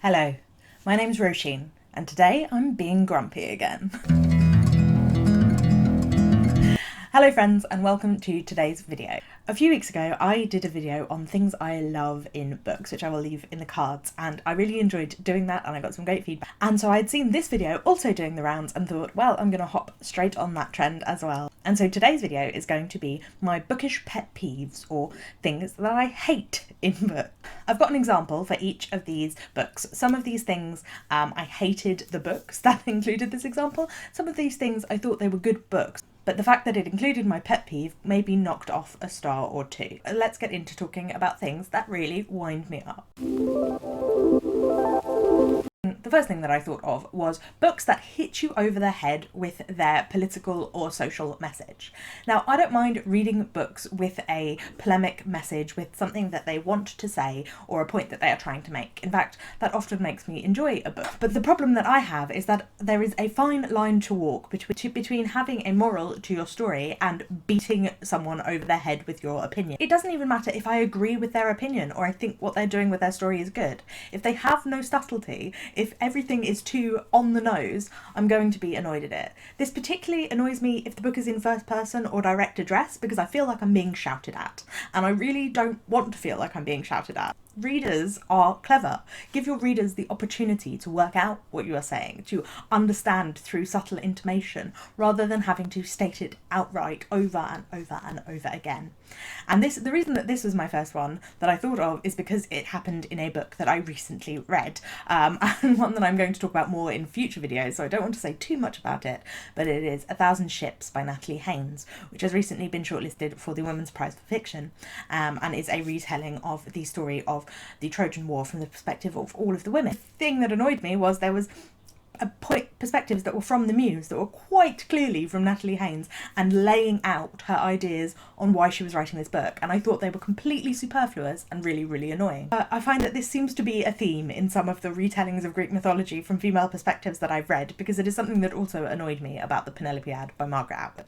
Hello, my name's Roisin, and today I'm being grumpy again. Hello friends, and welcome to today's video. A few weeks ago I did a video on things I love in books, which I will leave in the cards, and I really enjoyed doing that and I got some great feedback. And so I'd seen this video also doing the rounds and thought, well, I'm going to hop straight on that trend as well. And so today's video is going to be my bookish pet peeves, or things that I hate in books. I've got an example for each of these books. Some of these things I hated the books that included this example. Some of these things I thought they were good books, but the fact that it included my pet peeve made me knocked off a star or two. Let's get into talking about things that really wind me up. The first thing that I thought of was books that hit you over the head with their political or social message. Now, I don't mind reading books with a polemic message, with something that they want to say or a point that they are trying to make. In fact, that often makes me enjoy a book. But the problem that I have is that there is a fine line to walk between having a moral to your story and beating someone over their head with your opinion. It doesn't even matter if I agree with their opinion or I think what they're doing with their story is good. If they have no subtlety, if everything is too on the nose, I'm going to be annoyed at it. This particularly annoys me if the book is in first person or direct address, because I feel like I'm being shouted at, and I really don't want to feel like I'm being shouted at. Readers are clever. Give your readers the opportunity to work out what you are saying, to understand through subtle intimation, rather than having to state it outright over and over and over again. And the reason that this was my first one that I thought of is because it happened in a book that I recently read, and one that I'm going to talk about more in future videos, so I don't want to say too much about it, but it is 1,000 Ships by Natalie Haynes, which has recently been shortlisted for the Women's Prize for Fiction, and is a retelling of the story of the Trojan War from the perspective of all of the women. The thing that annoyed me was there was perspectives that were from the muse, that were quite clearly from Natalie Haynes, and laying out her ideas on why she was writing this book, and I thought they were completely superfluous and really, really annoying. I find that this seems to be a theme in some of the retellings of Greek mythology from female perspectives that I've read, because it is something that also annoyed me about the Penelopiad by Margaret Atwood.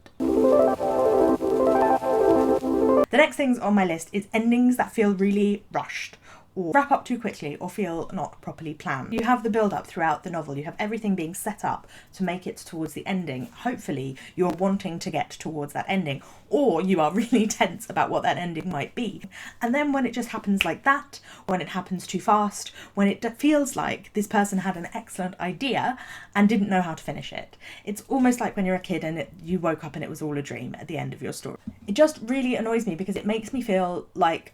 The next things on my list is endings that feel really rushed, or wrap up too quickly, or feel not properly planned. You have the build-up throughout the novel, you have everything being set up to make it towards the ending. Hopefully you're wanting to get towards that ending, or you are really tense about what that ending might be. And then when it just happens like that, when it happens too fast, when it feels like this person had an excellent idea and didn't know how to finish it. It's almost like when you're a kid and you woke up and it was all a dream at the end of your story. It just really annoys me because it makes me feel like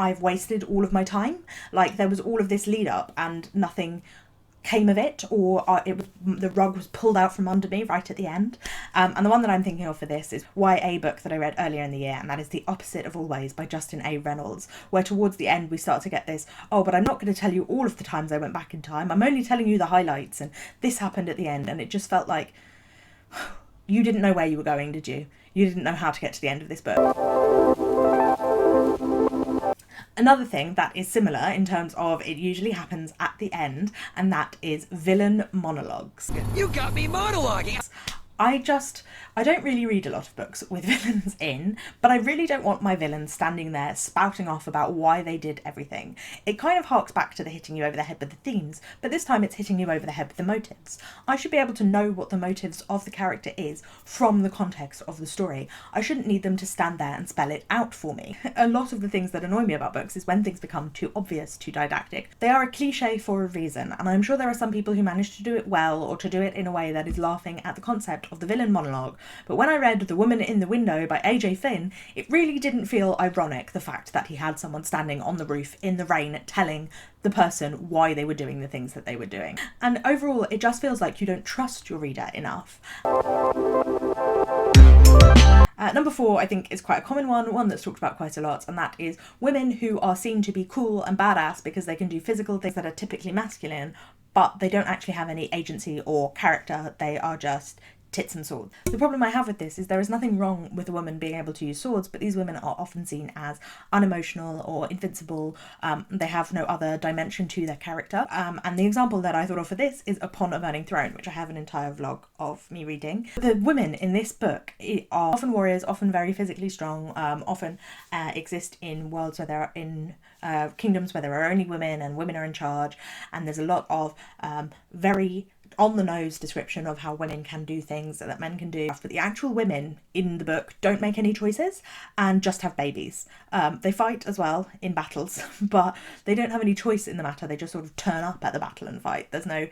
I've wasted all of my time. Like there was all of this lead up and nothing came of it, or the rug was pulled out from under me right at the end. And the one that I'm thinking of for this is YA book that I read earlier in the year, and that is The Opposite of Always by Justin A. Reynolds, where towards the end we start to get this, oh, but I'm not going to tell you all of the times I went back in time, I'm only telling you the highlights, and this happened at the end. And it just felt like, you didn't know where you were going, did you? You didn't know how to get to the end of this book. Another thing that is similar in terms of it usually happens at the end, and that is villain monologues. You got me monologuing! I don't really read a lot of books with villains in, but I really don't want my villains standing there spouting off about why they did everything. It kind of harks back to the hitting you over the head with the themes, but this time it's hitting you over the head with the motives. I should be able to know what the motives of the character is from the context of the story. I shouldn't need them to stand there and spell it out for me. A lot of the things that annoy me about books is when things become too obvious, too didactic. They are a cliche for a reason, and I'm sure there are some people who manage to do it well, or to do it in a way that is laughing at the concept of the villain monologue. But when I read The Woman in the Window by A.J. Finn, it really didn't feel ironic, the fact that he had someone standing on the roof in the rain telling the person why they were doing the things that they were doing. And overall, it just feels like you don't trust your reader enough. Number 4, I think, is quite a common one that's talked about quite a lot, and that is women who are seen to be cool and badass because they can do physical things that are typically masculine, but they don't actually have any agency or character. They are just tits and swords. The problem I have with this is there is nothing wrong with a woman being able to use swords, but these women are often seen as unemotional or invincible. They have no other dimension to their character. And the example that I thought of for this is Upon a Burning Throne, which I have an entire vlog of me reading. The women in this book are often warriors, often very physically strong, often exist in worlds where there are in kingdoms where there are only women and women are in charge, and there's a lot of very on-the-nose description of how women can do things that men can do. But the actual women in the book don't make any choices and just have babies. They fight as well in battles, but they don't have any choice in the matter. They just sort of turn up at the battle and fight. There's no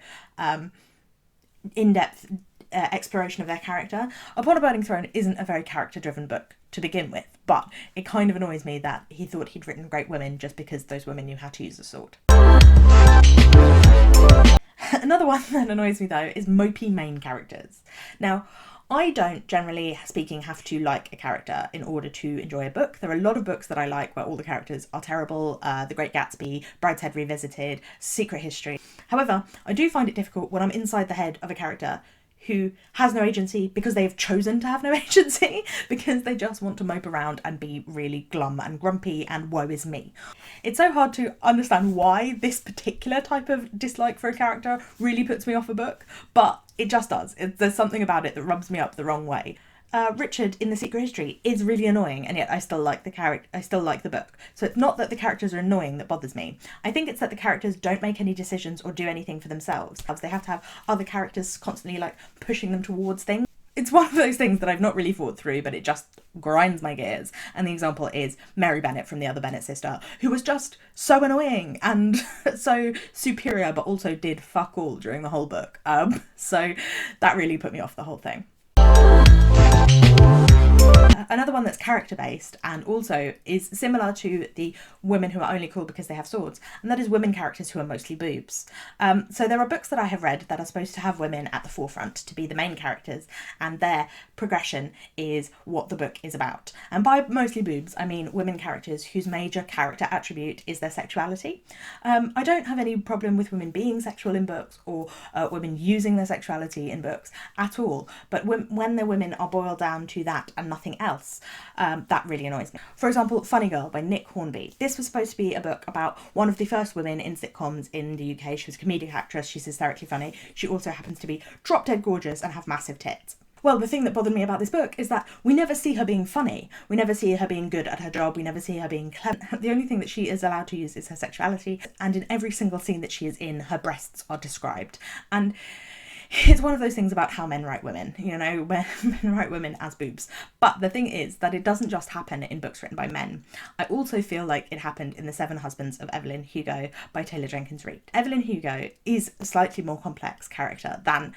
in-depth exploration of their character. Upon a Burning Throne isn't a very character-driven book to begin with, but it kind of annoys me that he thought he'd written great women just because those women knew how to use a sword. Another one that annoys me though is mopey main characters. Now, I don't, generally speaking, have to like a character in order to enjoy a book. There are a lot of books that I like where all the characters are terrible. The Great Gatsby, Brideshead Revisited, Secret History. However, I do find it difficult when I'm inside the head of a character who has no agency because they have chosen to have no agency, because they just want to mope around and be really glum and grumpy and woe is me. It's so hard to understand why this particular type of dislike for a character really puts me off a book, but it just does. There's something about it that rubs me up the wrong way. Richard in The Secret History is really annoying, and yet I still like the character. I still like the book. So it's not that the characters are annoying that bothers me. I think it's that the characters don't make any decisions or do anything for themselves. They have to have other characters constantly like pushing them towards things. It's one of those things that I've not really thought through, but it just grinds my gears. And the example is Mary Bennet from The Other Bennet Sister, who was just so annoying and so superior, but also did fuck all during the whole book. So that really put me off the whole thing. Another one that's character-based and also is similar to the women who are only cool because they have swords, and that is women characters who are mostly boobs. So there are books that I have read that are supposed to have women at the forefront to be the main characters, and their progression is what the book is about. And by mostly boobs, I mean women characters whose major character attribute is their sexuality. I don't have any problem with women being sexual in books or women using their sexuality in books at all, but when the women are boiled down to that and nothing else, that really annoys me. For example, Funny Girl by Nick Hornby. This was supposed to be a book about one of the first women in sitcoms in the UK. She was a comedic actress, she's hysterically funny. She also happens to be drop dead gorgeous and have massive tits. Well, the thing that bothered me about this book is that we never see her being funny. We never see her being good at her job. We never see her being clever. The only thing that she is allowed to use is her sexuality. And in every single scene that she is in, her breasts are described. And it's one of those things about how men write women, you know, where men write women as boobs. But the thing is that it doesn't just happen in books written by men. I also feel like it happened in The Seven Husbands of Evelyn Hugo by Taylor Jenkins Reid. Evelyn Hugo is a slightly more complex character than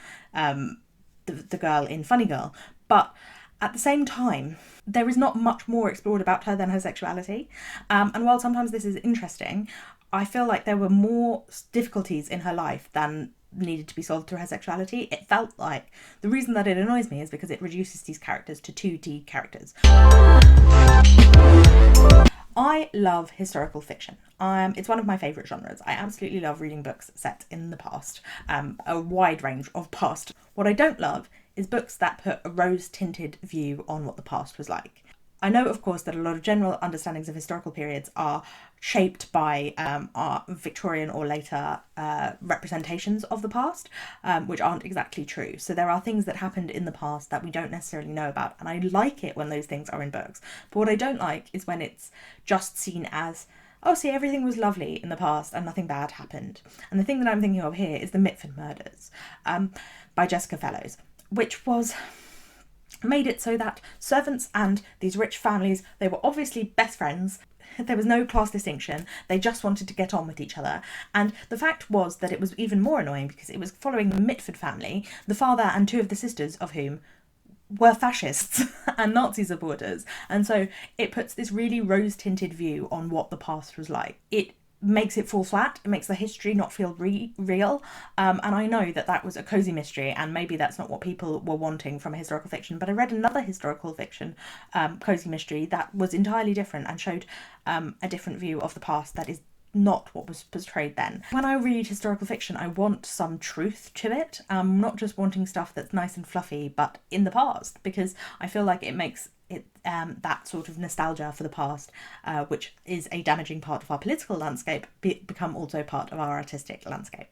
the girl in Funny Girl, but at the same time, there is not much more explored about her than her sexuality. And while sometimes this is interesting, I feel like there were more difficulties in her life than needed to be solved through her sexuality. It felt like the reason that it annoys me is because it reduces these characters to 2D characters. I love historical fiction. It's one of my favourite genres. I absolutely love reading books set in the past, a wide range of past. What I don't love is books that put a rose-tinted view on what the past was like. I know, of course, that a lot of general understandings of historical periods are shaped by our Victorian or later representations of the past, which aren't exactly true. So there are things that happened in the past that we don't necessarily know about, and I like it when those things are in books. But what I don't like is when it's just seen as, oh, see, everything was lovely in the past and nothing bad happened. And the thing that I'm thinking of here is The Mitford Murders by Jessica Fellowes, which made it so that servants and these rich families, they were obviously best friends. There was no class distinction. They just wanted to get on with each other. And the fact was that it was even more annoying because it was following the Mitford family, the father and two of the sisters of whom were fascists and Nazi supporters. And so it puts this really rose-tinted view on what the past was like. It makes it fall flat. It makes the history not feel real. And I know that that was a cosy mystery, and maybe that's not what people were wanting from a historical fiction, but I read another historical fiction cosy mystery that was entirely different and showed a different view of the past that is not what was portrayed then. When I read historical fiction, I want some truth to it. Not just wanting stuff that's nice and fluffy, but in the past, because I feel like it makes it that sort of nostalgia for the past, which is a damaging part of our political landscape, become also part of our artistic landscape.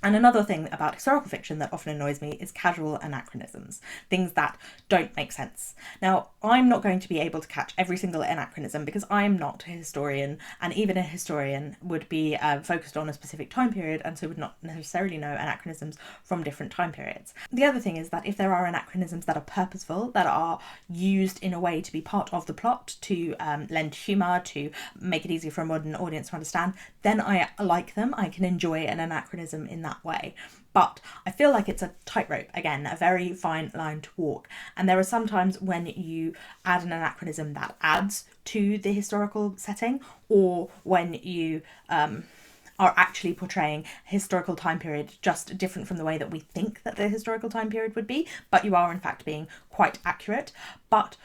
And another thing about historical fiction that often annoys me is casual anachronisms, things that don't make sense. Now, I'm not going to be able to catch every single anachronism because I'm not a historian, and even a historian would be focused on a specific time period and so would not necessarily know anachronisms from different time periods. The other thing is that if there are anachronisms that are purposeful, that are used in a way to be part of the plot, to lend humour, to make it easier for a modern audience to understand, then I like them. I can enjoy an anachronism in that way. But I feel like it's a tightrope, again, a very fine line to walk. And there are some times when you add an anachronism that adds to the historical setting, or when you are actually portraying a historical time period just different from the way that we think that the historical time period would be, but you are in fact being quite accurate. But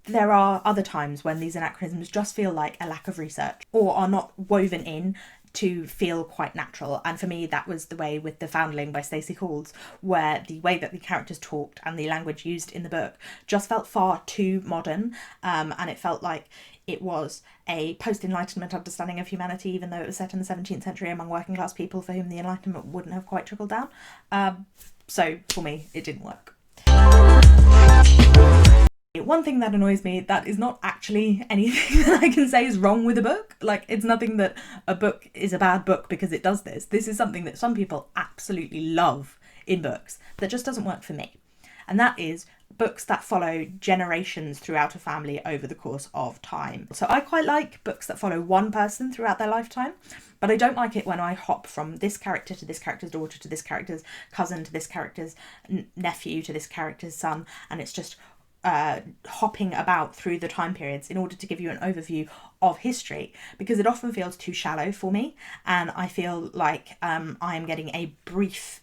there are other times when these anachronisms just feel like a lack of research, or are not woven in to feel quite natural. And for me, that was the way with The Foundling by Stacey Halls, where the way that the characters talked and the language used in the book just felt far too modern, and it felt like it was a post-Enlightenment understanding of humanity, even though it was set in the 17th century among working class people for whom the Enlightenment wouldn't have quite trickled down. So for me, it didn't work. One thing that annoys me that is not actually anything that I can say is wrong with a book. Like, it's nothing that a book is a bad book because it does this. This is something that some people absolutely love in books that just doesn't work for me. And that is books that follow generations throughout a family over the course of time. So I quite like books that follow one person throughout their lifetime, but I don't like it when I hop from this character to this character's daughter to this character's cousin to this character's nephew to this character's son, and it's just hopping about through the time periods in order to give you an overview of history, because it often feels too shallow for me, and I feel like I am getting a brief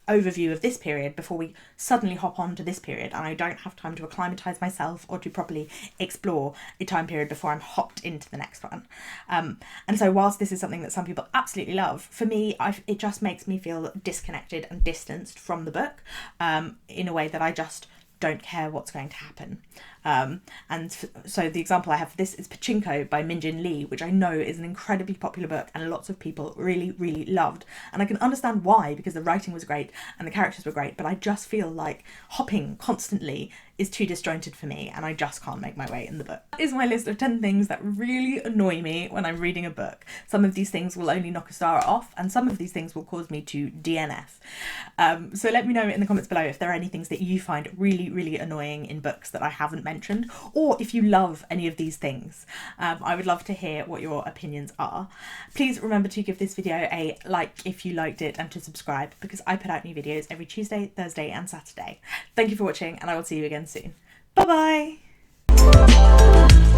overview of this period before we suddenly hop on to this period, and I don't have time to acclimatise myself or to properly explore a time period before I'm hopped into the next one. And so whilst this is something that some people absolutely love, for me it just makes me feel disconnected and distanced from the book, in a way that I just don't care what's going to happen. So the example I have for this is Pachinko by Min-Jin Lee, which I know is an incredibly popular book and lots of people really, really loved. And I can understand why, because the writing was great and the characters were great, but I just feel like hopping constantly is too disjointed for me, and I just can't make my way in the book. That is my list of 10 things that really annoy me when I'm reading a book. Some of these things will only knock a star off, and some of these things will cause me to DNF. So let me know in the comments below if there are any things that you find really, really annoying in books that I haven't mentioned, or if you love any of these things. I would love to hear what your opinions are. Please remember to give this video a like if you liked it, and to subscribe, because I put out new videos every Tuesday, Thursday and Saturday. Thank you for watching, and I will see you again soon. Bye bye!